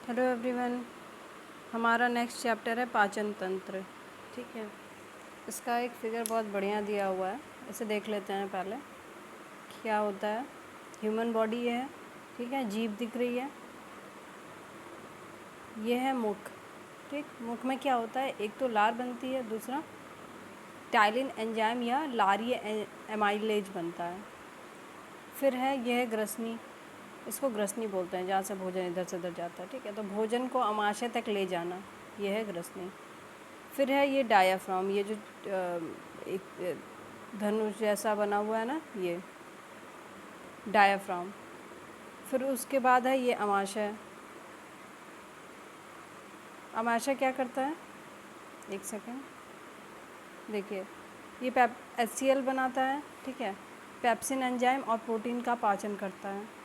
Hello everyone. हमारा next chapter है पाचन तंत्र। ठीक है, इसका एक फिगर बहुत बढ़िया दिया हुआ है, इसे देख लेते हैं पहले क्या होता है। ह्यूमन बॉडी है, ठीक है, जीभ दिख रही है, ये है मुख। ठीक, मुख में क्या होता है, एक तो लार बनती है, दूसरा टाइलिन एंजाइम या लारीय एमाइलेज बनता है। फिर है यह है ग्रसनी, इसको ग्रसनी बोलते हैं, जहाँ से भोजन इधर से उधर जाता है। ठीक है, तो भोजन को आमाशय तक ले जाना, यह है ग्रसनी। फिर है ये डायाफ्राम, ये जो एक धनुष जैसा बना हुआ है ना, ये डायाफ्राम। फिर उसके बाद है ये अमाशय। अमाशय क्या करता है, एक सेकेंड देखिए, ये HCl बनाता है। ठीक है, पेप्सिन एंजाइम और प्रोटीन का पाचन करता है।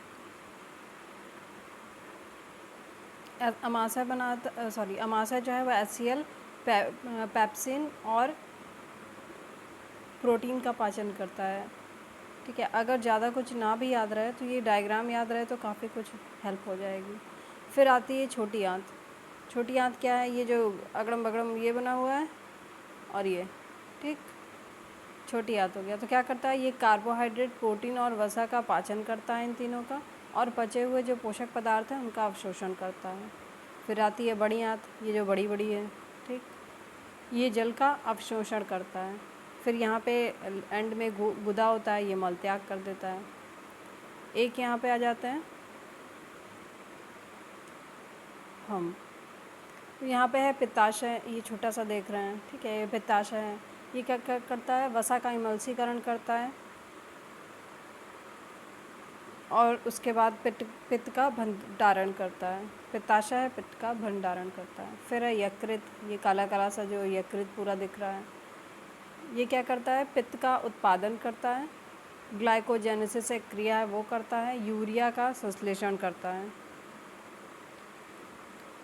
अमाशय बनाता अमाशय जो है वह HCl, पेप्सिन और प्रोटीन का पाचन करता है। ठीक है, अगर ज़्यादा कुछ ना भी याद रहे तो ये डायग्राम याद रहे तो काफ़ी कुछ हेल्प हो जाएगी। फिर आती है छोटी आंत। छोटी आंत क्या है, ये जो अगड़म बगड़म ये बना हुआ है और ये, ठीक, छोटी आंत हो गया। तो क्या करता है, ये कार्बोहाइड्रेट, प्रोटीन और वसा का पाचन करता है, इन तीनों का, और बचे हुए जो पोषक पदार्थ हैं उनका अवशोषण करता है। फिर आती है बड़ी आंत, ये जो बड़ी बड़ी है, ठीक, ये जल का अवशोषण करता है। फिर यहाँ पे एंड में गुदा होता है, ये मल त्याग कर देता है। एक यहाँ पे आ जाते हैं हम, तो यहाँ पे है पित्ताशय, ये छोटा सा देख रहे हैं, ठीक है, ये पित्ताशय है। ये क्या करता है, वसा का इमल्सीकरण करता है और उसके बाद पित्त का भंडारण करता है। पित्ताशय है, पित्त का भंडारण करता है। फिर है यकृत, ये काला काला सा जो यकृत पूरा दिख रहा है, ये क्या करता है, पित्त का उत्पादन करता है, ग्लाइकोजेनेसिस एक क्रिया है वो करता है, यूरिया का संश्लेषण करता है।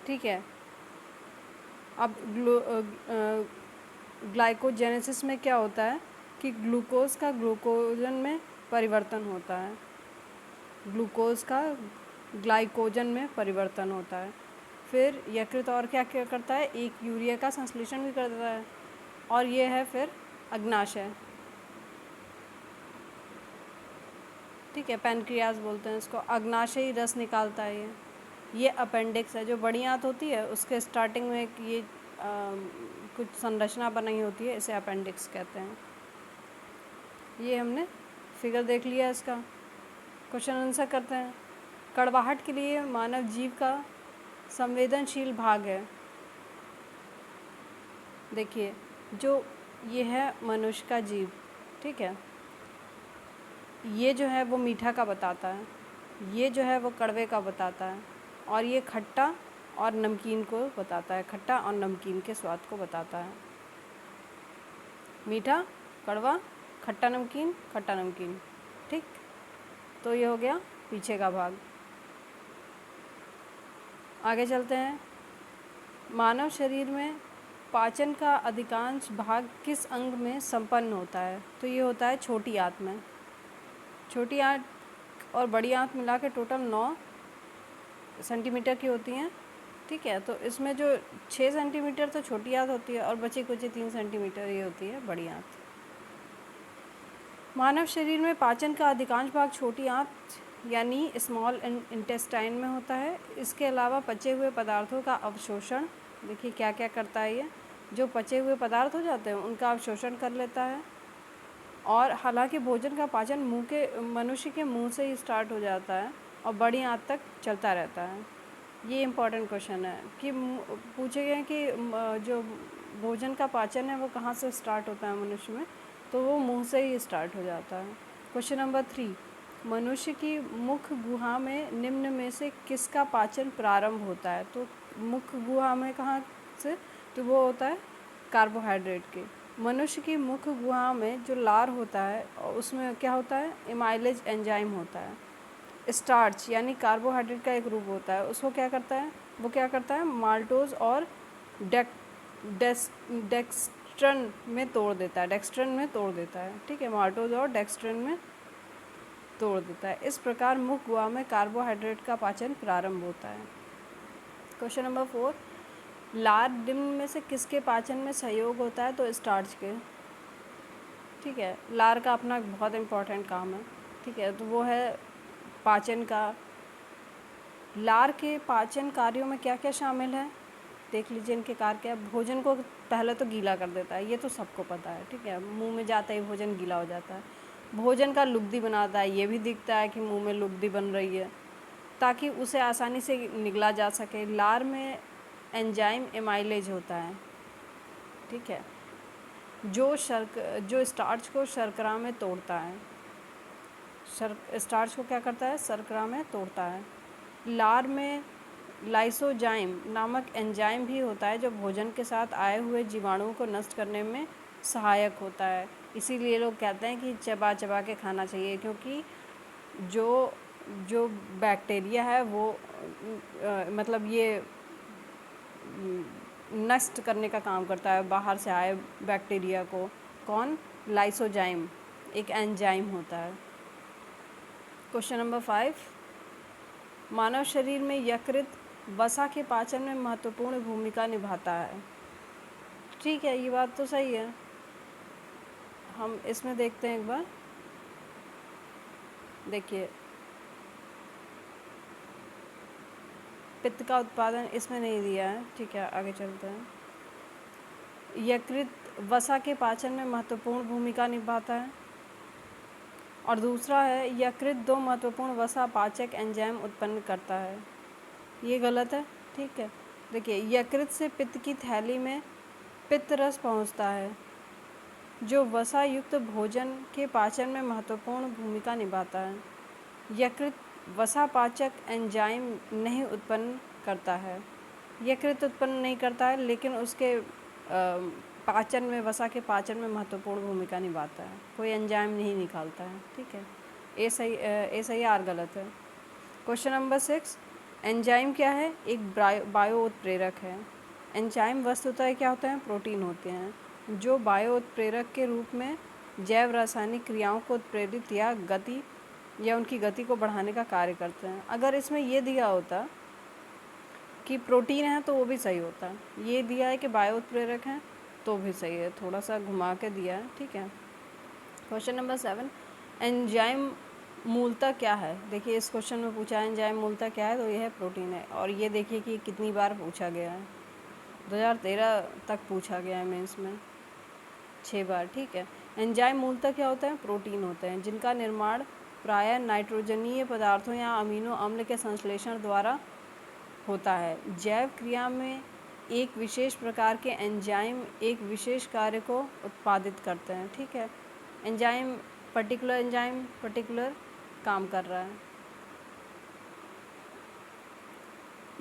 ठीक है, अब ग्लाइकोजेनेसिस में क्या होता है कि ग्लूकोज का ग्लूकोजन में परिवर्तन होता है, ग्लूकोज का ग्लाइकोजन में परिवर्तन होता है। फिर यकृत और क्या क्या करता है, एक यूरिया का संश्लेषण भी कर देता है, और ये है फिर अग्नाशय। ठीक है, पैनक्रियाज बोलते हैं इसको, अग्नाशयी रस निकालता है ये अपेंडिक्स है। जो बड़ी आंत होती है उसके स्टार्टिंग में ये कुछ संरचना बनी होती है, इसे अपेंडिक्स कहते हैं। ये हमने फिगर देख लिया इसका। क्वेश्चन आंसर करते हैं। कड़वाहट के लिए मानव जीव का संवेदनशील भाग है, देखिए, जो ये है मनुष्य का जीव, ठीक है, ये जो है वो मीठा का बताता है, ये जो है वो कड़वे का बताता है, और ये खट्टा और नमकीन को बताता है, खट्टा और नमकीन के स्वाद को बताता है। मीठा, कड़वा, खट्टा नमकीन, ठीक। तो ये हो गया पीछे का भाग। आगे चलते हैं। मानव शरीर में पाचन का अधिकांश भाग किस अंग में संपन्न होता है, तो ये होता है छोटी आंत में। छोटी आंत और बड़ी आंत मिला के टोटल 9 सेंटीमीटर की होती हैं। ठीक है, तो इसमें जो 6 सेंटीमीटर तो छोटी आंत होती है और बची कुछ 3 सेंटीमीटर ये होती है बड़ी आंत। मानव शरीर में पाचन का अधिकांश भाग छोटी आंत यानी स्मॉल इंटेस्टाइन में होता है। इसके अलावा पचे हुए पदार्थों का अवशोषण, देखिए क्या क्या करता है ये, जो पचे हुए पदार्थ हो जाते हैं उनका अवशोषण कर लेता है। और हालांकि भोजन का पाचन मनुष्य के मुंह से ही स्टार्ट हो जाता है और बड़ी आंत तक चलता रहता है। ये इम्पॉर्टेंट क्वेश्चन है कि पूछे गए कि जो भोजन का पाचन है वो कहाँ से स्टार्ट होता है मनुष्य में, तो वो मुंह से ही स्टार्ट हो जाता है। क्वेश्चन नंबर 3, मनुष्य की मुख गुहा में निम्न में से किसका पाचन प्रारंभ होता है, तो मुख गुहा में कहाँ से, तो वो होता है कार्बोहाइड्रेट के। मनुष्य की मुख गुहा में जो लार होता है उसमें क्या होता है, एमाइलेज एंजाइम होता है। स्टार्च यानी कार्बोहाइड्रेट का एक रूप होता है, उसको क्या करता है, वो क्या करता है, माल्टोज और डेक्स्ट्रन में तोड़ देता है, ठीक है, माल्टोज और डेक्स्ट्रन में तोड़ देता है। इस प्रकार मुख गुहा में कार्बोहाइड्रेट का पाचन प्रारंभ होता है। क्वेश्चन नंबर 4, लार निम्न में से किसके पाचन में सहयोग होता है? तो स्टार्च के। ठीक है, लार का अपना बहुत इम्पोर्टेंट काम है। ठीक है, तो वो है पाचन का। लार के पाचन कार्यों में क्या क्या शामिल है? देख लीजिए इनके कार्य क्या है। भोजन को पहले तो गीला कर देता है, ये तो सबको पता है। ठीक है, मुंह में जाता ही भोजन गीला हो जाता है। भोजन का लुगदी बनाता है, ये भी दिखता है कि मुंह में लुगदी बन रही है, ताकि उसे आसानी से निगला जा सके। लार में एंजाइम एमाइलेज होता है। ठीक है, जो स्टार्च को शर्करा में तोड़ता है। स्टार्च को क्या करता है? शर्करा में तोड़ता है। लार में लाइसोजाइम नामक एंजाइम भी होता है, जो भोजन के साथ आए हुए जीवाणुओं को नष्ट करने में सहायक होता है। इसीलिए लोग कहते हैं कि चबा चबा के खाना चाहिए, क्योंकि जो जो बैक्टीरिया है वो मतलब ये नष्ट करने का काम करता है, बाहर से आए बैक्टीरिया को। कौन? लाइसोजाइम एक एंजाइम होता है। क्वेश्चन नंबर 5, मानव शरीर में यकृत वसा के पाचन में महत्वपूर्ण भूमिका निभाता है। ठीक है, ये बात तो सही है। हम इसमें देखते हैं एक बार। देखिए, पित्त का उत्पादन इसमें नहीं दिया है। ठीक है, आगे चलते हैं। यकृत वसा के पाचन में महत्वपूर्ण भूमिका निभाता है। और दूसरा है, यकृत 2 महत्वपूर्ण वसा पाचक एंजाइम उत्पन्न करता है। ये गलत है। ठीक है, देखिए, यकृत से पित्त की थैली में पित्त रस पहुंचता है, जो वसा युक्त भोजन के पाचन में महत्वपूर्ण भूमिका निभाता है। यकृत वसा पाचक एंजाइम नहीं उत्पन्न करता है। यकृत उत्पन्न नहीं करता है, लेकिन उसके पाचन में, वसा के पाचन में महत्वपूर्ण भूमिका निभाता है। कोई एंजाइम नहीं निकालता है। ठीक है, ए सही आर गलत है। क्वेश्चन नंबर 6, एंजाइम क्या है? एक बायो उत्प्रेरक है। एंजाइम वस्तुतः क्या होते हैं? प्रोटीन होते हैं, जो बायो उत्प्रेरक के रूप में जैव रासायनिक क्रियाओं को उत्प्रेरित या उनकी गति को बढ़ाने का कार्य करते हैं। अगर इसमें ये दिया होता कि प्रोटीन है तो वो भी सही होता। ये दिया है कि बायो उत्प्रेरक हैं तो भी सही है, थोड़ा सा घुमा के दिया है। ठीक है, क्वेश्चन नंबर 7, एंजाइम मूलतः क्या है? देखिए, इस क्वेश्चन में पूछा है एंजाइम मूलतः क्या है, तो यह है प्रोटीन है। और ये देखिए कि कितनी बार पूछा गया है। 2013 तक पूछा गया है मेंस में, 6 बार। ठीक है, एंजाइम मूलतः क्या होता है? प्रोटीन होते हैं, जिनका निर्माण प्रायः नाइट्रोजनीय पदार्थों या अमीनो अम्ल के संश्लेषण द्वारा होता है। जैव क्रिया में एक विशेष प्रकार के एंजाइम एक विशेष कार्य को उत्पादित करते हैं। ठीक है, एंजाइम पर्टिकुलर काम कर रहा है।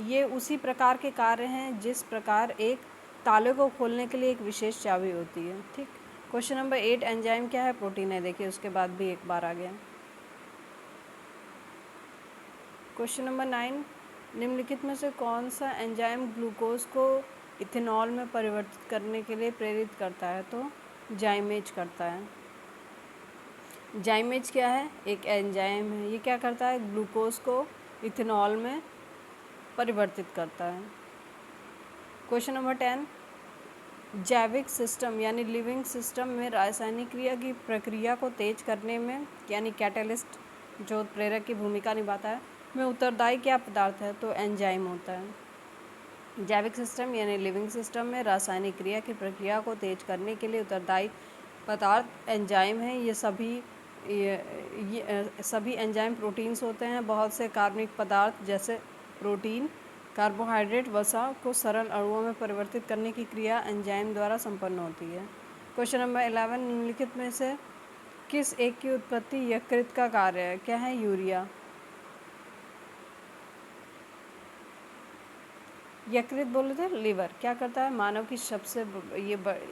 ये उसी प्रकार के कार्य हैं जिस प्रकार एक ताले को खोलने के लिए एक विशेष चाबी होती है। ठीक, क्वेश्चन नंबर 8, एंजाइम क्या है? प्रोटीन है। देखिए, उसके बाद भी एक बार आ गया। क्वेश्चन नंबर 9, निम्नलिखित में से कौन सा एंजाइम ग्लूकोज को इथेनॉल में परिवर्तित करने के लिए प्रेरित करता है? तो जाइमेज करता है। जाइमेज क्या है? एक एंजाइम है। ये क्या करता है? ग्लूकोज को इथेनॉल में परिवर्तित करता है। क्वेश्चन नंबर 10, जैविक सिस्टम यानी लिविंग सिस्टम में रासायनिक क्रिया की प्रक्रिया को तेज करने में, यानी कैटलिस्ट जो प्रेरक की भूमिका निभाता है, में उत्तरदायी क्या पदार्थ है? तो एंजाइम होता है। जैविक सिस्टम यानी लिविंग सिस्टम में रासायनिक क्रिया की प्रक्रिया को तेज करने के लिए उत्तरदायी पदार्थ एंजाइम है। ये सभी एंजाइम प्रोटीन्स होते हैं। बहुत से कार्बनिक पदार्थ जैसे प्रोटीन, कार्बोहाइड्रेट, वसा को सरल अणुओं में परिवर्तित करने की क्रिया एंजाइम द्वारा संपन्न होती है। क्वेश्चन नंबर 11, निम्नलिखित में से किस एक की उत्पत्ति यकृत का कार्य है? क्या है? यूरिया। यकृत बोले थे लिवर क्या करता है? मानव की सबसे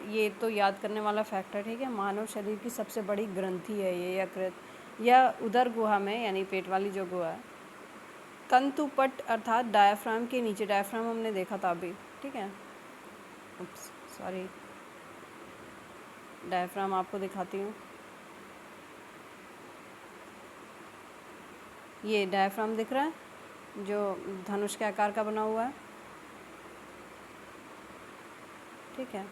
ये तो याद करने वाला फैक्टर है। ठीक है, मानव शरीर की सबसे बड़ी ग्रंथि है ये यकृत, या उदर गुहा में, यानी पेट वाली जो गुहा है। कंतुपट अर्थात डायाफ्राम के नीचे, डायाफ्राम हमने देखा था अभी। ठीक है, सॉरी, डायाफ्राम आपको दिखाती हूँ। ये डायाफ्राम दिख रहा है, जो धनुष के आकार का बना हुआ है। ठीक है।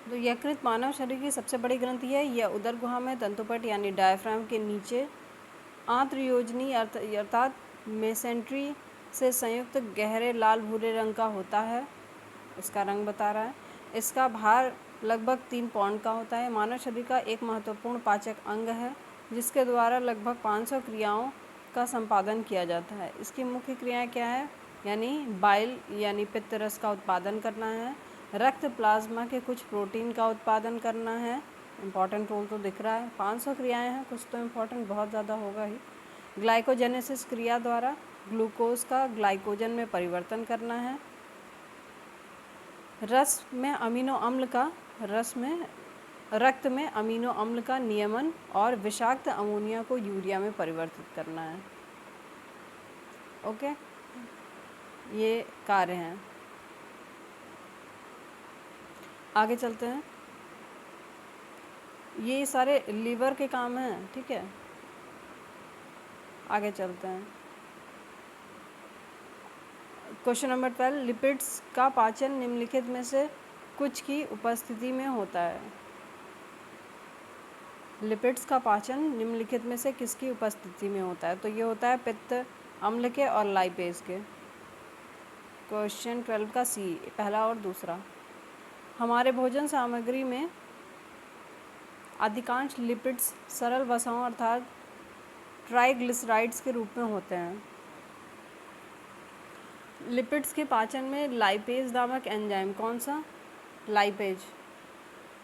तो यकृत मानव शरीर की सबसे बड़ी ग्रंथि है। यह उदर गुहा में तंतुपट यानी डायफ्राम के नीचे आंत्रयोजनी अर्थात मेसेंट्री से संयुक्त गहरे लाल भूरे रंग का होता है। इसका रंग बता रहा है। इसका भार लगभग 3 पाउंड का होता है। मानव शरीर का एक महत्वपूर्ण पाचक अंग है जिसके द्वारा लगभग 500 क्रियाओं का संपादन किया जाता है। इसकी मुख्य क्रियाएं क्या है? यानी बाइल यानी पित्त रस का उत्पादन करना है, रक्त प्लाज्मा के कुछ प्रोटीन का उत्पादन करना है। इम्पॉर्टेंट रोल तो दिख रहा है। 500 क्रियाएं हैं, कुछ तो इम्पॉर्टेंट बहुत ज़्यादा होगा ही। ग्लाइकोजेनेसिस क्रिया द्वारा ग्लूकोज का ग्लाइकोजन में परिवर्तन करना है। रक्त में अमीनो अम्ल का नियमन और विषाक्त अमोनिया को यूरिया में परिवर्तित करना है। ओके, ये कार्य हैं। आगे चलते हैं। ये सारे लीवर के काम हैं, ठीक है। आगे चलते हैं। क्वेश्चन नंबर 12, लिपिड्स का पाचन निम्नलिखित में से कुछ की उपस्थिति में होता है। लिपिड्स का पाचन निम्नलिखित में से किसकी उपस्थिति में होता है? तो ये होता है पित्त अम्ल के और लाइपेज के। क्वेश्चन 12 का सी, पहला और दूसरा। हमारे भोजन सामग्री में अधिकांश लिपिड्स सरल वसाओं अर्थात ट्राइग्लिसराइड्स के रूप में होते हैं। लिपिड्स के पाचन में लाइपेज नामक एंजाइम, कौन सा? लाइपेज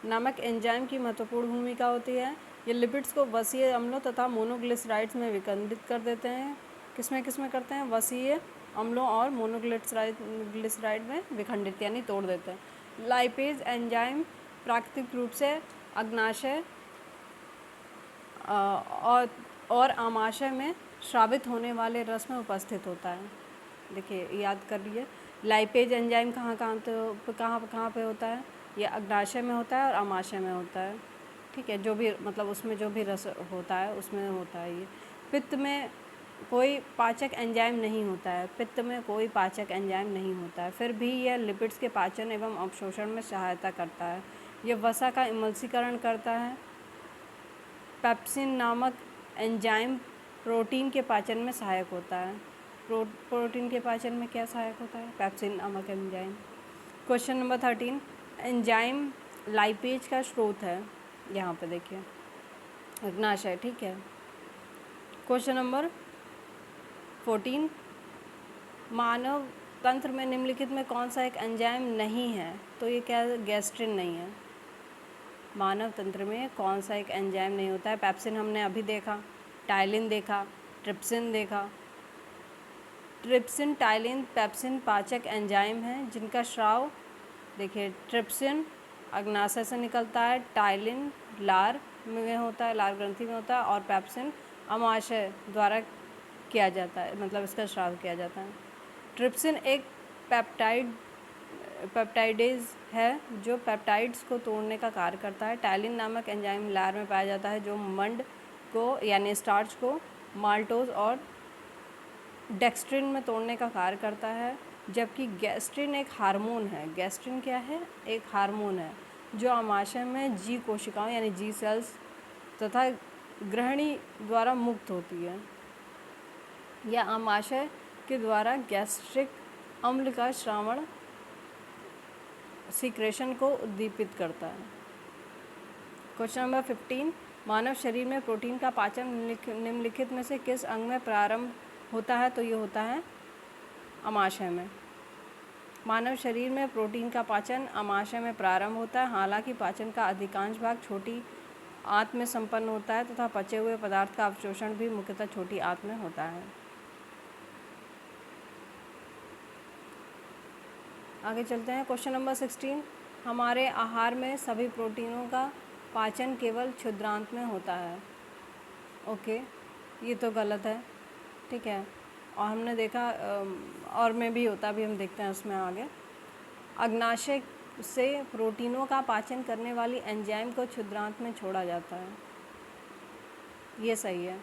नामक एंजाइम की महत्वपूर्ण भूमिका होती है। ये लिपिड्स को वसीय अम्लों तथा मोनोग्लिसराइड्स में विखंडित कर देते हैं। किसमें करते हैं? वसीय अम्लों और मोनोग्लिसराइड में विखंडित यानी तोड़ देते हैं। लाइपेज एंजाइम प्राकृतिक रूप से अग्नाशय और आमाशय में स्रावित होने वाले रस में उपस्थित होता है। देखिए, याद कर लिए, लाइपेज एंजाइम कहाँ पे होता है? ये अग्नाशय में होता है और आमाशय में होता है, ठीक है। जो भी मतलब उसमें जो भी रस होता है उसमें होता है ये। पित्त में कोई पाचक एंजाइम नहीं होता है। पित्त में कोई पाचक एंजाइम नहीं होता है, फिर भी यह लिपिड्स के पाचन एवं अवशोषण में सहायता करता है। यह वसा का इमल्सीकरण करता है। पेप्सिन नामक एंजाइम प्रोटीन के पाचन में सहायक होता है। प्रोटीन के पाचन में क्या सहायक होता है? पेप्सिन नामक enzyme. Question number 13, enzyme lipase का स्रोत है। यहाँ पे देखिए अग्नाशय, ठीक है। क्वेश्चन नंबर 14, मानव तंत्र में निम्नलिखित में कौन सा एक एंजाइम नहीं है? तो ये क्या है? गैस्ट्रिन नहीं है। मानव तंत्र में कौन सा एक एंजाइम नहीं होता है? पेप्सिन हमने अभी देखा, टाइलिन देखा, ट्रिप्सिन देखा। ट्रिप्सिन, टाइलिन, पेप्सिन पाचक एंजाइम हैं जिनका स्राव, देखिए, ट्रिप्सिन अग्नाशय से निकलता है, टाइलिन लार में होता है, लार ग्रंथि में होता है, और पेप्सिन अमाशय द्वारा किया जाता है, मतलब इसका स्राव किया जाता है। ट्रिप्सिन एक पेप्टाइडेज है जो पेप्टाइड्स को तोड़ने का कार्य करता है। टाइलिन नामक एंजाइम लार में पाया जाता है जो मंड को यानी स्टार्च को माल्टोज और डेक्स्ट्रिन में तोड़ने का कार्य करता है। जबकि गैस्ट्रिन एक हार्मोन है। गैस्ट्रिन क्या है? एक हार्मोन है जो आमाशय में जी कोशिकाओं यानी जी सेल्स तथा ग्रहणी द्वारा मुक्त होती है। यह आमाशय के द्वारा गैस्ट्रिक अम्ल का श्रावण सीक्रेशन को उद्दीपित करता है। क्वेश्चन नंबर 15, मानव शरीर में प्रोटीन का पाचन निम्नलिखित में से किस अंग में प्रारंभ होता है? तो ये होता है अमाशय में। मानव शरीर में प्रोटीन का पाचन अमाशय में प्रारंभ होता है। हालांकि पाचन का अधिकांश भाग छोटी आंत में संपन्न होता है तथा पचे हुए पदार्थ का अवशोषण भी मुख्यतः छोटी आंत में होता है। आगे चलते हैं। क्वेश्चन नंबर 16, हमारे आहार में सभी प्रोटीनों का पाचन केवल क्षुद्रांत में होता है। ओके, ये तो गलत है, ठीक है। और हमने देखा और में भी होता, भी हम देखते हैं उसमें आगे। अग्नाशय से प्रोटीनों का पाचन करने वाली एंजाइम को क्षुद्रांत में छोड़ा जाता है, ये सही है।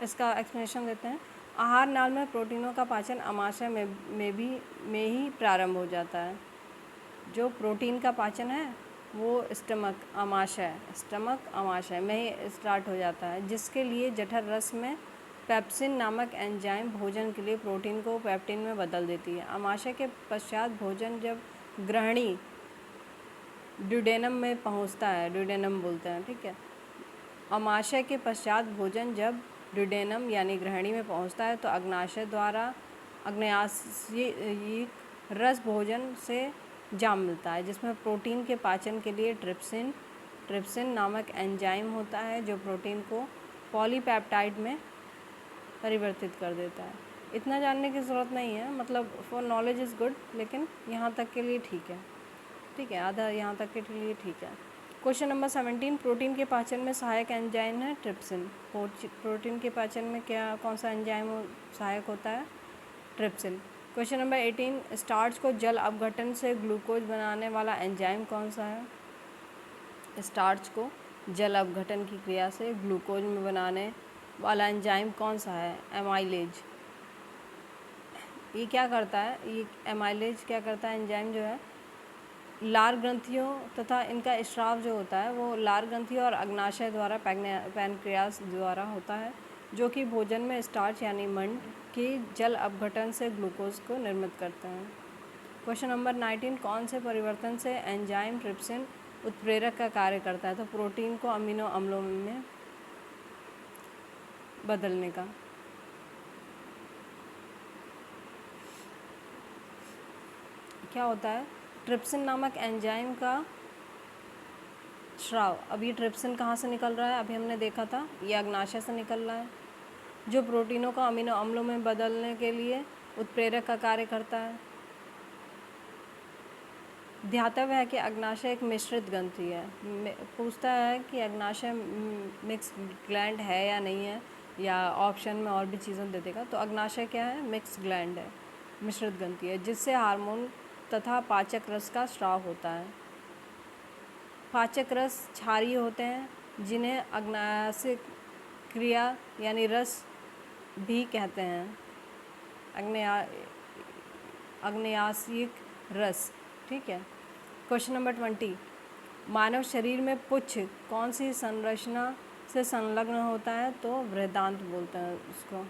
इसका एक्सप्लेनेशन देते हैं। आहार नाल में प्रोटीनों का पाचन आमाशय में ही प्रारंभ हो जाता है। जो प्रोटीन का पाचन है वो स्टमक आमाशय में ही स्टार्ट हो जाता है, जिसके लिए जठर रस में पेप्सिन नामक एंजाइम भोजन के लिए प्रोटीन को पेप्टिन में बदल देती है। आमाशय के पश्चात भोजन जब ग्रहणी ड्यूडेनम में पहुंचता है, ड्यूडेनम बोलते हैं, ठीक है। आमाशय के पश्चात भोजन जब ड्यूडेनम यानी ग्रहणी में पहुंचता है तो अग्नाशय द्वारा अग्नाशयिक रस भोजन से जाम मिलता है, जिसमें प्रोटीन के पाचन के लिए ट्रिप्सिन नामक एंजाइम होता है, जो प्रोटीन को पॉलीपेप्टाइड में परिवर्तित कर देता है। इतना जानने की ज़रूरत नहीं है, मतलब फॉर नॉलेज इज़ गुड, लेकिन यहाँ तक के लिए ठीक है, आधा यहाँ तक के लिए ठीक है। क्वेश्चन नंबर 17, प्रोटीन के पाचन में सहायक एंजाइम है ट्रिप्सिन। प्रोटीन के पाचन में कौन सा एंजाइम सहायक होता है? ट्रिप्सिन। क्वेश्चन नंबर 18, स्टार्च को जल अपघटन से ग्लूकोज बनाने वाला एंजाइम कौन सा है? स्टार्च को जल अपघटन की क्रिया से ग्लूकोज में बनाने वाला एंजाइम कौन सा है? एमाइलेज। ये क्या करता है? ये एमाइलेज क्या करता है? एंजाइम जो है लार ग्रंथियों तथा इनका स्राव जो होता है वो लार ग्रंथियों और अग्नाशय द्वारा पैनक्रियास द्वारा होता है, जो कि भोजन में स्टार्च यानी मंड की जल अपघटन से ग्लूकोज को निर्मित करते हैं। क्वेश्चन नंबर 19, कौन से परिवर्तन से एंजाइम ट्रिप्सिन उत्प्रेरक का कार्य करता है? तो प्रोटीन को अमीनो अम्लों में बदलने का। क्या होता है? ट्रिप्सिन नामक एंजाइम का स्राव। अब ये ट्रिप्सिन कहाँ से निकल रहा है? अभी हमने देखा था, ये अग्नाशय से निकल रहा है, जो प्रोटीनों को अमीनो अम्लों में बदलने के लिए उत्प्रेरक का कार्य करता है। ध्यातव्य है कि अग्नाशय एक मिश्रित ग्रंथि है। पूछता है कि अग्नाशय मिक्स ग्लैंड है या नहीं है, या ऑप्शन में और भी चीज़ें दे देगा। तो अग्नाशय क्या है? मिक्स ग्लैंड है, मिश्रित ग्रंथि है, जिससे हार्मोन तथा पाचक रस का स्राव होता है। पाचक रस क्षारीय होते हैं, जिन्हें अग्नाशय क्रिया यानी रस भी कहते हैं। अग्नाशयिक रस, ठीक है। क्वेश्चन नंबर 20, मानव शरीर में पुच्छ कौन सी संरचना से संलग्न होता है? तो बृहदांत बोलते हैं उसको।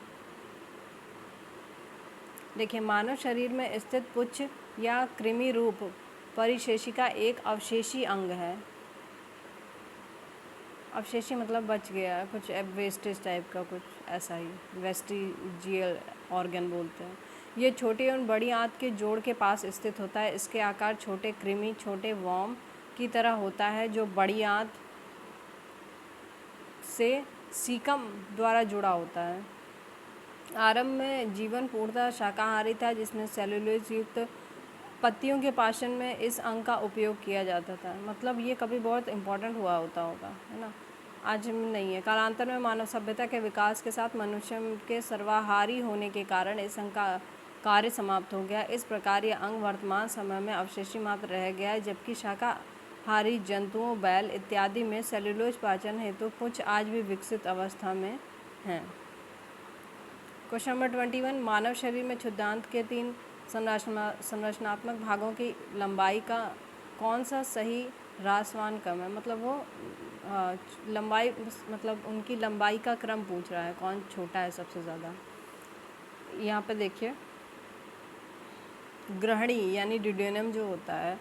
देखिए, मानव शरीर में स्थित पुच्छ या कृमि रूप परिशेषिका एक अवशेषी अंग है। अवशेषी मतलब बच गया, कुछ वेस्टेज टाइप का, कुछ ऐसा ही, वेस्टिजियल ऑर्गन बोलते हैं। ये छोटी और बड़ी आंत के जोड़ के पास स्थित होता है। इसके आकार छोटे कृमि, छोटे वॉर्म की तरह होता है, जो बड़ी आंत से सीकम द्वारा जुड़ा होता है। आरंभ में जीवन पूर्णतः शाकाहारी था, जिसमें सेलुलोज युक्त पत्तियों के पाचन में इस अंग का उपयोग किया जाता था। मतलब ये कभी बहुत इम्पोर्टेंट हुआ होता होगा, है ना, आज नहीं है। कालांतर में मानव सभ्यता के विकास के साथ मनुष्य के सर्वाहारी होने के कारण इस अंग का कार्य समाप्त हो गया। इस प्रकार यह अंग वर्तमान समय में अवशेषी मात्र रह गया है, जबकि शाकाहारी जंतुओं, बैल इत्यादि में सेलुलोज पाचन हेतु पुच्छ आज भी विकसित अवस्था में हैं। क्वेश्चन नंबर 21, मानव शरीर में क्षुद्रांत के 3 संरचनात्मक भागों की लंबाई का कौन सा सही ह्रासवान क्रम है? मतलब वो लंबाई, मतलब उनकी लंबाई का क्रम पूछ रहा है, कौन छोटा है सबसे ज़्यादा। यहाँ पे देखिए, ग्रहणी यानी ड्यूडेनम जो होता है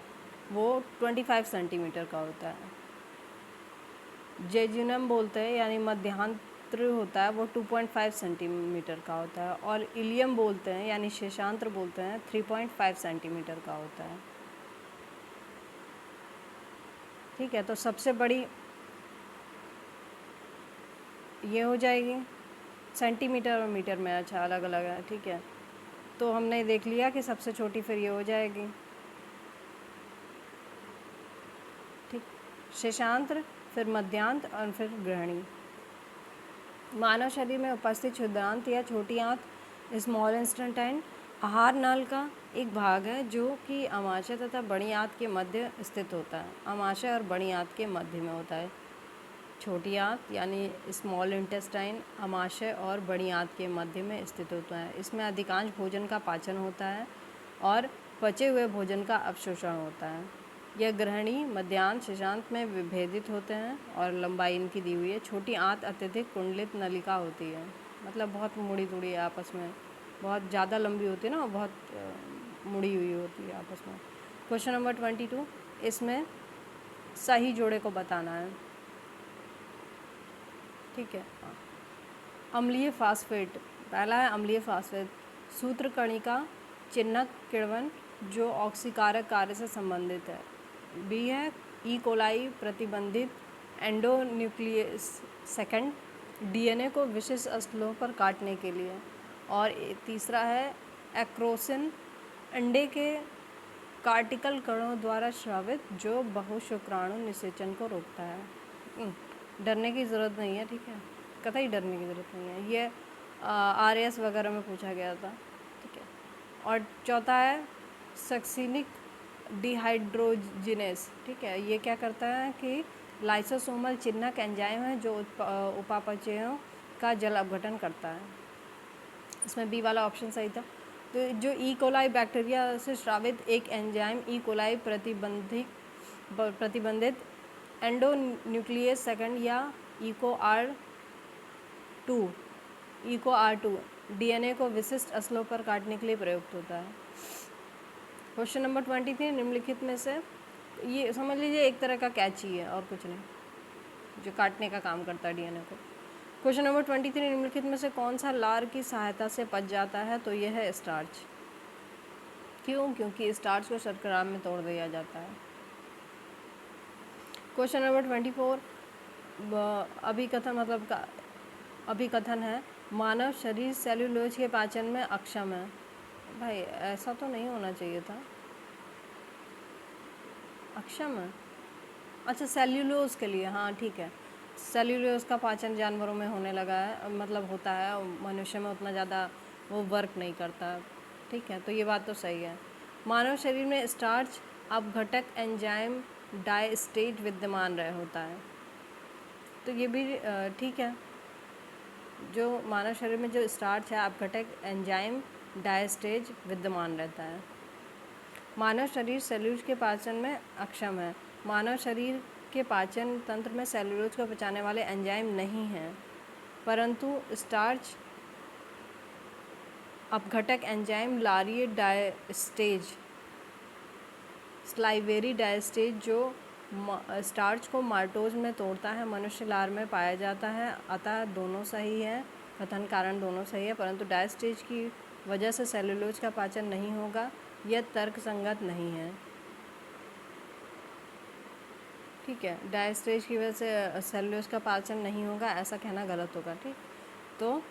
वो 25 सेंटीमीटर का होता है। जेजुनम बोलते हैं यानी मध्यांत्र होता है, वो 2.5 सेंटीमीटर का होता है। और इलियम बोलते हैं यानी शेषांत्र बोलते हैं, 3.5 सेंटीमीटर का होता है। ठीक है, तो सबसे बड़ी ये हो जाएगी, सेंटीमीटर और मीटर में अच्छा अलग अलग है, ठीक है। तो हमने देख लिया कि सबसे छोटी फिर ये हो जाएगी, ठीक, शेषांत्र, फिर मध्यांत और फिर ग्रहणी। मानव शरीर में उपस्थित क्षुद्रांत या छोटी आंत स्मॉल इंटेस्टाइन आहार नाल का एक भाग है जो कि अमाशय तथा बड़ी आंत के मध्य स्थित होता है। अमाशय और बड़ी आंत के मध्य में होता है। छोटी आंत यानी स्मॉल इंटेस्टाइन अमाशय और बड़ी आंत के मध्य में स्थित होता है। इसमें अधिकांश भोजन का पाचन होता है और पचे हुए भोजन का अवशोषण होता है। यह ग्रहणी मध्यांश शिशांत में विभेदित होते हैं और लंबाई इनकी दी हुई है। छोटी आंत अत्यधिक कुंडलित नलिका होती है, मतलब बहुत मुड़ी तुड़ी आपस में, बहुत ज़्यादा लंबी होती है ना, बहुत मुड़ी हुई होती है आपस में। क्वेश्चन नंबर 22, इसमें सही जोड़े को बताना है। ठीक है, अम्लीय फास्फेट, पहला है अम्लीय फास्फेट, सूत्रकणिका चिन्हक किण्वन जो ऑक्सीकारक कार्य से संबंधित है। बी है ई कोलाई प्रतिबंधित एंडोन्यूक्लियस सेकंड डीएनए को विशिष्ट स्थलों पर काटने के लिए। और तीसरा है एक्रोसिन अंडे के कार्टिकल कणों द्वारा स्रावित जो बहुशुक्राणु निषेचन को रोकता है। डरने की ज़रूरत नहीं है, ठीक है, कतई डरने की ज़रूरत नहीं है। ये आरएस वगैरह में पूछा गया था, ठीक है। और चौथा है सक्सिनिक डिहाइड्रोजिनेस, ठीक है, ये क्या करता है कि लाइसोसोमल चिन्हक एंजाइम है जो उपापचयों का जल अपघटन करता है। इसमें बी वाला ऑप्शन सही था। तो जो ई कोलाई बैक्टीरिया से स्रावित एक एंजाइम ई कोलाई प्रतिबंधित एंडोन्यूक्लियस सेकंड या इको आर टू डीएनए को विशिष्ट स्थलों पर काटने के लिए प्रयुक्त होता है। क्वेश्चन नंबर 23, निम्नलिखित में से, ये समझ लीजिए एक तरह का कैची है और कुछ नहीं, जो काटने का काम करता है डीएनए को। क्वेश्चन नंबर 23, निम्नलिखित में से कौन सा लार की सहायता से पच जाता है? तो यह है स्टार्च। क्यों? क्योंकि स्टार्च को शर्करा में तोड़ दिया जाता है। क्वेश्चन नंबर 24, अभिकथन है मानव शरीर सेल्यूलोज के पाचन में अक्षम है। भाई ऐसा तो नहीं होना चाहिए था, अक्षम है, अच्छा सेल्यूलोज के लिए, हाँ ठीक है, सेल्यूलोज का पाचन जानवरों में होने लगा है, मतलब होता है, मनुष्य में उतना ज़्यादा वो वर्क नहीं करता, ठीक है, तो ये बात तो सही है। मानव शरीर में स्टार्च अपघटक एंजाइम डायस्टेट विद्यमान रह होता है, तो ये भी ठीक है। जो मानव शरीर में जो स्टार्च है अपघटक एंजाइम डायस्टेज विद्यमान रहता है। मानव शरीर सेल्यूलोज के पाचन में अक्षम है। मानव शरीर के पाचन तंत्र में सेल्यूलोज को पचाने वाले एंजाइम नहीं हैं, परंतु स्टार्च अपघटक एंजाइम लारिए डायस्टेज स्लाइवेरी डायस्टेज जो स्टार्च को माल्टोज में तोड़ता है मनुष्य लार में पाया जाता है। अतः दोनों सही है, कथन कारण दोनों सही है, परंतु डायस्टेज की वजह से सेल्यूलोज का पाचन नहीं होगा, यह तर्कसंगत नहीं है। ठीक है, डायस्टेज की वजह से सेल्यूलोज का पाचन नहीं होगा, ऐसा कहना गलत होगा, ठीक, तो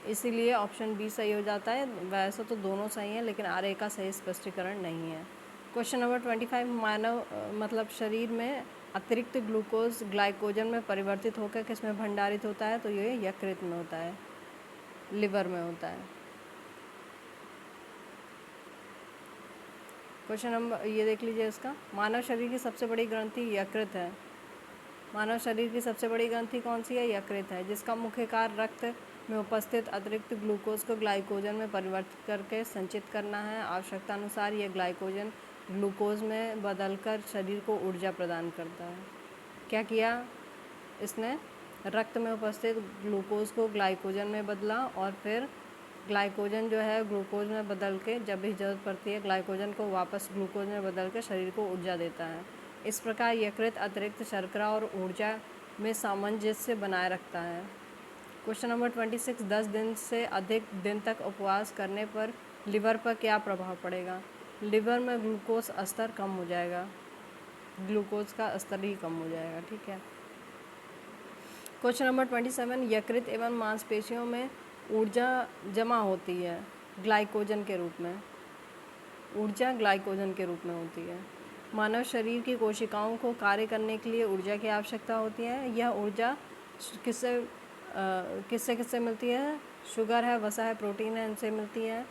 इसीलिए ऑप्शन बी सही हो जाता है। वैसे तो दोनों सही हैं, लेकिन आर ए का सही स्पष्टीकरण नहीं है। क्वेश्चन नंबर 25, मानव शरीर में अतिरिक्त ग्लूकोज ग्लाइकोजन में परिवर्तित होकर किस में भंडारित होता है? तो ये यकृत में होता है, लिवर में होता है। क्वेश्चन नंबर ये देख लीजिए इसका, मानव शरीर की सबसे बड़ी ग्रंथि यकृत है। मानव शरीर की सबसे बड़ी ग्रंथि कौन सी है? यकृत है, जिसका मुख्य कार्य रक्त में उपस्थित अतिरिक्त ग्लूकोज को ग्लाइकोजन में परिवर्तित करके संचित करना है। आवश्यकता अनुसार यह ग्लाइकोजन ग्लूकोज में बदलकर शरीर को ऊर्जा प्रदान करता है। क्या किया इसने? रक्त में उपस्थित ग्लूकोज को ग्लाइकोजन में बदला और फिर ग्लाइकोजन जो है ग्लूकोज में बदल के, जब भी ज़रूरत पड़ती है ग्लाइकोजन को वापस ग्लूकोज में बदल के शरीर को ऊर्जा देता है। इस प्रकार यकृत अतिरिक्त शर्करा और ऊर्जा में सामंजस्य बनाए रखता है। क्वेश्चन नंबर 26, 10 दिन से अधिक दिन तक उपवास करने पर लिवर पर क्या प्रभाव पड़ेगा? लिवर में ग्लूकोज स्तर कम हो जाएगा, ग्लूकोज का स्तर ही कम हो जाएगा, ठीक है। क्वेश्चन नंबर 27, यकृत एवं मांसपेशियों में ऊर्जा जमा होती है ग्लाइकोजन के रूप में, ऊर्जा ग्लाइकोजन के रूप में होती है। मानव शरीर की कोशिकाओं को कार्य करने के लिए ऊर्जा की आवश्यकता होती है। यह ऊर्जा किससे किससे किससे मिलती है? शुगर है, वसा है, प्रोटीन है, इनसे मिलती है।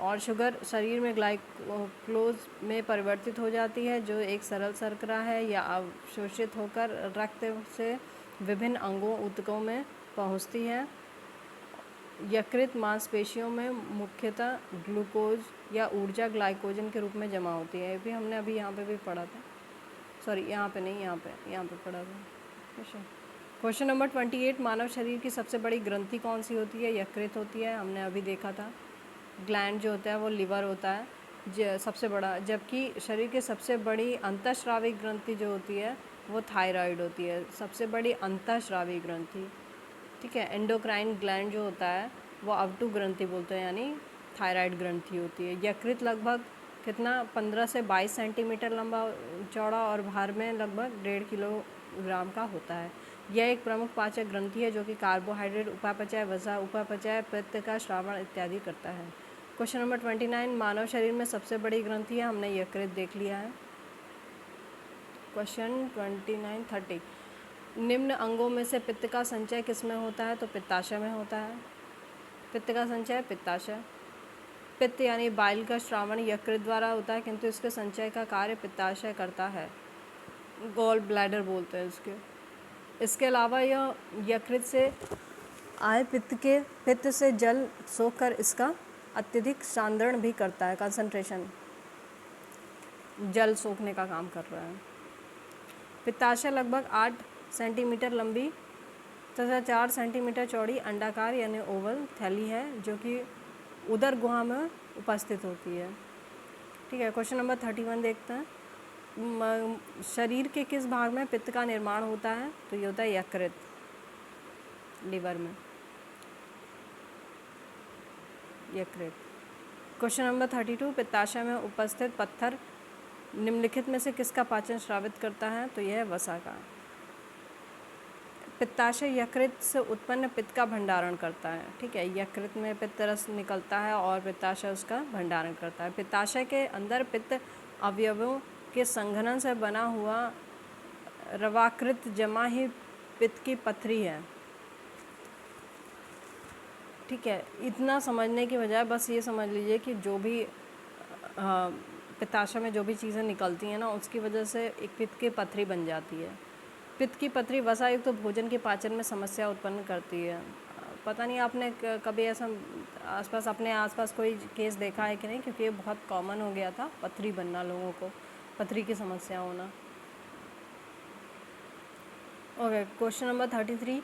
और शुगर शरीर में ग्लाइकोज में परिवर्तित हो जाती है, जो एक सरल शर्करा है, या अवशोषित होकर रक्त से विभिन्न अंगों ऊतकों में पहुंचती है। यकृत मांसपेशियों में मुख्यतः ग्लूकोज या ऊर्जा ग्लाइकोजन के रूप में जमा होती है। ये भी हमने अभी यहाँ पे भी पढ़ा था, सॉरी यहाँ पे नहीं, यहाँ पे पढ़ा था। क्वेश्चन नंबर 28, मानव शरीर की सबसे बड़ी ग्रंथि कौन सी होती है? यकृत होती है, हमने अभी देखा था। ग्लैंड जो होता है वो लिवर होता है सबसे बड़ा, जबकि शरीर की सबसे बड़ी अंतःस्रावी ग्रंथि जो होती है वो थायराइड होती है, सबसे बड़ी अंतःस्रावी ग्रंथि। ठीक है, एंडोक्राइन ग्लैंड जो होता है वो अवटु ग्रंथि बोलते हैं, यानी थायराइड ग्रंथि होती है। यकृत लगभग कितना 15 से 22 सेंटीमीटर लंबा चौड़ा और भार में लगभग 1.5 किलोग्राम का होता है। यह एक प्रमुख पाचक ग्रंथि है जो कि कार्बोहाइड्रेट उपापचय, वसा उपापचय, पित्त का श्रावण इत्यादि करता है। क्वेश्चन नंबर 29, मानव शरीर में सबसे बड़ी ग्रंथि है, हमने यकृत देख लिया है। क्वेश्चन 29, 30, निम्न अंगों में से पित्त का संचय किस में होता है? तो पित्ताशय में होता है। पित्त का संचय पित्ताशय। पित्त यानी बाइल का श्रावण यकृत द्वारा होता है, किंतु इसके संचय का कार्य पित्ताशय करता है, गॉल ब्लैडर बोलते हैं इसके अलावा यह यकृत से आए पित्त से जल सोखकर इसका अत्यधिक सांद्रण भी करता है, कंसंट्रेशन, जल सोखने का काम कर रहा है। पित्ताशय लगभग 8 सेंटीमीटर लंबी तथा 4 सेंटीमीटर चौड़ी अंडाकार यानी ओवल थैली है, जो कि उदर गुहा में उपस्थित होती है। ठीक है, क्वेश्चन नंबर 31 देखते हैं। शरीर के किस भाग में पित्त का निर्माण होता है? तो ये होता है यकृत, लिवर में, यकृत। क्वेश्चन नंबर 32, पित्ताशय में उपस्थित पत्थर निम्नलिखित में से किसका पाचन श्रावित करता है? तो यह है वसा का। पित्ताशय यकृत से उत्पन्न पित्त का भंडारण करता है। ठीक है, यकृत में पित्त रस निकलता है और पित्ताशय उसका भंडारण करता है। पित्ताशय के अंदर पित्त अवयवों के संघनन से बना हुआ रवाकृत जमा ही पित्त की पथरी है। ठीक है, इतना समझने की बजाय बस ये समझ लीजिए कि जो भी पित्ताशय में जो भी चीज़ें निकलती हैं ना, उसकी वजह से एक पित्त की पथरी बन जाती है। पित्त की पथरी वसायुक्त तो भोजन के पाचन में समस्या उत्पन्न करती है। पता नहीं आपने कभी ऐसा अपने आसपास कोई केस देखा है कि नहीं, क्योंकि ये बहुत कॉमन हो गया था, पथरी बनना, लोगों को पथरी की समस्या होना। ओके, क्वेश्चन नंबर 33,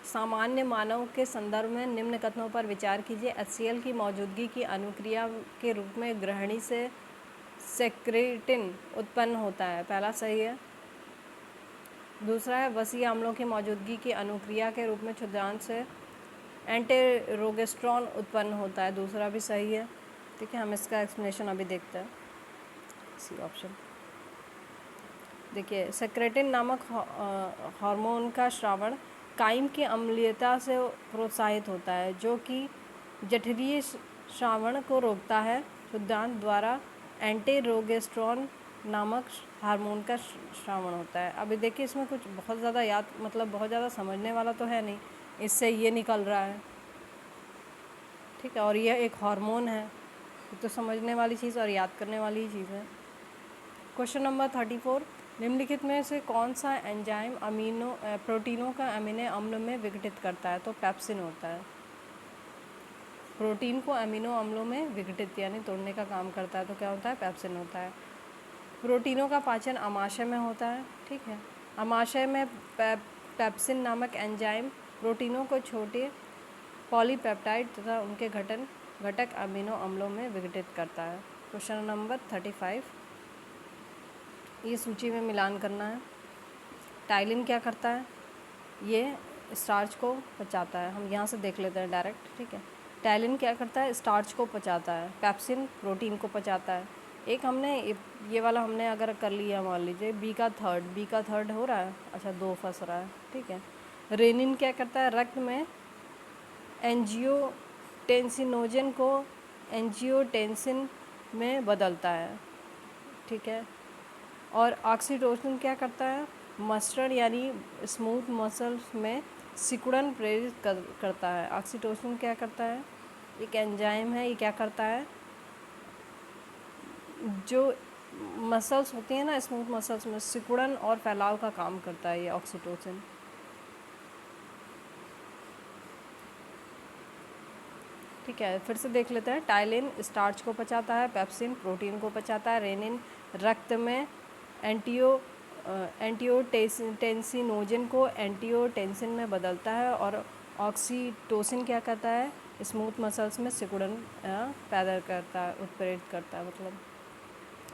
सामान्य मानव के संदर्भ में निम्न कथनों पर विचार कीजिए। HCl की मौजूदगी की अनुक्रिया के रूप में ग्रहणी से सेक्रेटिन उत्पन्न होता है, पहला सही है। दूसरा है वसीय अम्लों की मौजूदगी की अनुक्रिया के रूप में क्षुद्रांत से एंटीरोगेस्ट्रॉन उत्पन्न होता है, दूसरा भी सही है। ठीक है, हम इसका एक्सप्लेनेशन अभी देखते हैं। सी ऑप्शन देखिए, सेक्रेटिन नामक हार्मोन का श्रावण काइम की अम्लीयता से प्रोत्साहित होता है, जो कि जठरीय श्रावण को रोकता है। क्षुद्रांत द्वारा एंटीरोगेस्ट्रॉन नामक हार्मोन का श्रावण होता है। अभी देखिए, इसमें कुछ बहुत ज़्यादा बहुत ज़्यादा समझने वाला तो है नहीं, इससे ये निकल रहा है। ठीक है, और यह एक हार्मोन है, तो समझने वाली चीज़ और याद करने वाली चीज़ है। क्वेश्चन नंबर 34, निम्नलिखित में से कौन सा एंजाइम प्रोटीनों का अमीनो अम्ल में विघटित करता है? तो पेप्सिन होता है। प्रोटीन को अमीनो अम्लों में विघटित यानी तोड़ने का काम करता है, तो क्या होता है? पेप्सिन होता है। प्रोटीनों का पाचन आमाशय में होता है। ठीक है, आमाशय में पेप्सिन नामक एंजाइम प्रोटीनों को छोटे पॉलीपेप्टाइड तथा उनके घटक अमीनो अम्लों में विघटित करता है। क्वेश्चन नंबर 35, ये सूची में मिलान करना है। टाइलिन क्या करता है? ये स्टार्च को पचाता है, हम यहाँ से देख लेते हैं डायरेक्ट। ठीक है, टाइलिन क्या करता है? स्टार्च को पचाता है। पेप्सिन प्रोटीन को पचाता है। एक हमने ये वाला हमने अगर कर लिया, मान लीजिए बी का थर्ड हो रहा है, अच्छा 2 फंस रहा है। ठीक है, रेनिन क्या करता है? रक्त में एंजियोटेंसिनोजन को एंजियोटेंसिन में बदलता है। ठीक है, और ऑक्सीटोसिन क्या करता है? मस्टर्ड यानी स्मूथ मसल्स में सिकुड़न प्रेरित करता है। ऑक्सीटोसिन क्या करता है? एक एंजाइम है, ये क्या करता है, जो मसल्स होती हैं ना, स्मूथ मसल्स में सिकुड़न और फैलाव का काम करता है ये ऑक्सीटोसिन। ठीक है, फिर से देख लेते हैं। टाइलिन स्टार्च को पचाता है, पेप्सिन प्रोटीन को पचाता है, रेनिन रक्त में एंटियोटेंसिनोजन को एंटियोटेंसिन में बदलता है, और ऑक्सीटोसिन क्या करता है? स्मूथ मसल्स में सिकुड़न पैदा करता है, उत्प्रेरित करता है। मतलब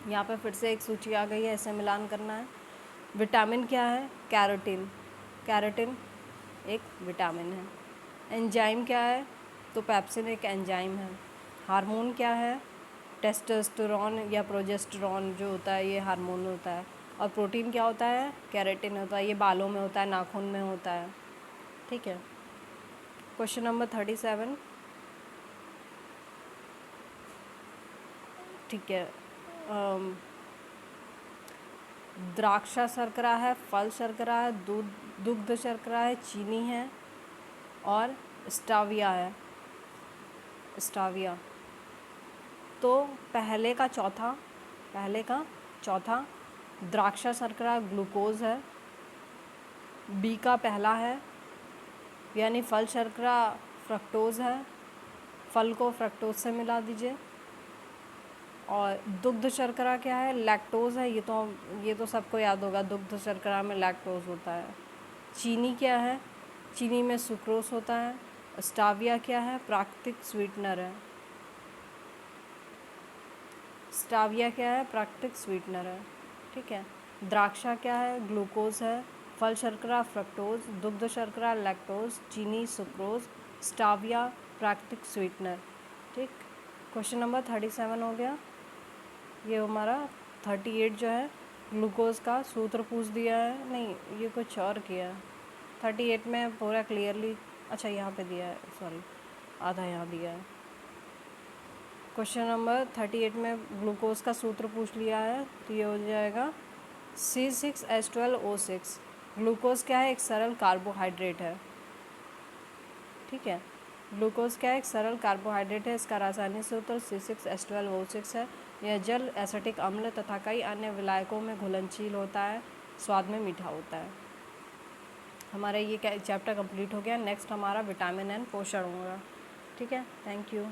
यहाँ पे फिर से एक सूची आ गई है, ऐसे मिलान करना है। विटामिन क्या है? कैरोटीन। कैरोटीन एक विटामिन है। एंजाइम क्या है? तो पेप्सिन एक एंजाइम है। हार्मोन क्या है? टेस्टोस्टेरोन या प्रोजेस्टेरोन जो होता है, ये हार्मोन होता है। और प्रोटीन क्या होता है? केराटिन होता है, ये बालों में होता है, नाखून में होता है। ठीक है, क्वेश्चन नंबर 37। ठीक है, द्राक्षा शर्करा है, फल शर्करा है, दुग्ध शर्करा है, चीनी है, और स्टाविया है। स्टाविया। तो पहले का चौथा द्राक्षा शर्करा ग्लूकोज है। बी का पहला है, यानी फल शर्करा फ्रक्टोज है। फल को फ्रक्टोज से मिला दीजिए। और दुग्ध शर्करा क्या है? लैक्टोज है। ये तो सबको याद होगा, दुग्ध शर्करा में लैक्टोज होता है। चीनी क्या है? चीनी में सुक्रोज होता है। स्टाविया क्या है? प्राकृतिक स्वीटनर है। स्टाविया क्या है? प्राकृतिक स्वीटनर है। ठीक है, द्राक्षा क्या है? ग्लूकोज है। फल शर्करा फ्रक्टोज, दुग्ध शर्करा लैक्टोज, चीनी सुक्रोज, स्टाविया प्राकृतिक स्वीटनर। ठीक, क्वेश्चन नंबर 37 हो गया। ये हमारा 38 जो है, ग्लूकोज का सूत्र पूछ दिया है। नहीं, ये कुछ और किया है। 38 में पूरा क्लियरली, अच्छा यहाँ पे दिया है, सॉरी, आधा यहाँ दिया है। क्वेश्चन नंबर 38 में ग्लूकोज का सूत्र पूछ लिया है, तो ये हो जाएगा C6H12O6। ग्लूकोज क्या है? एक सरल कार्बोहाइड्रेट है। ठीक है, ग्लूकोज क्या है? एक सरल कार्बोहाइड्रेट है। इसका रासायनिक सूत्र C6H12O6 है। यह जल, एसिटिक अम्ल तथा कई अन्य विलायकों में घुलनशील होता है, स्वाद में मीठा होता है। हमारा ये चैप्टर कंप्लीट हो गया। नेक्स्ट हमारा विटामिन एंड पोषण होगा। ठीक है, थैंक यू।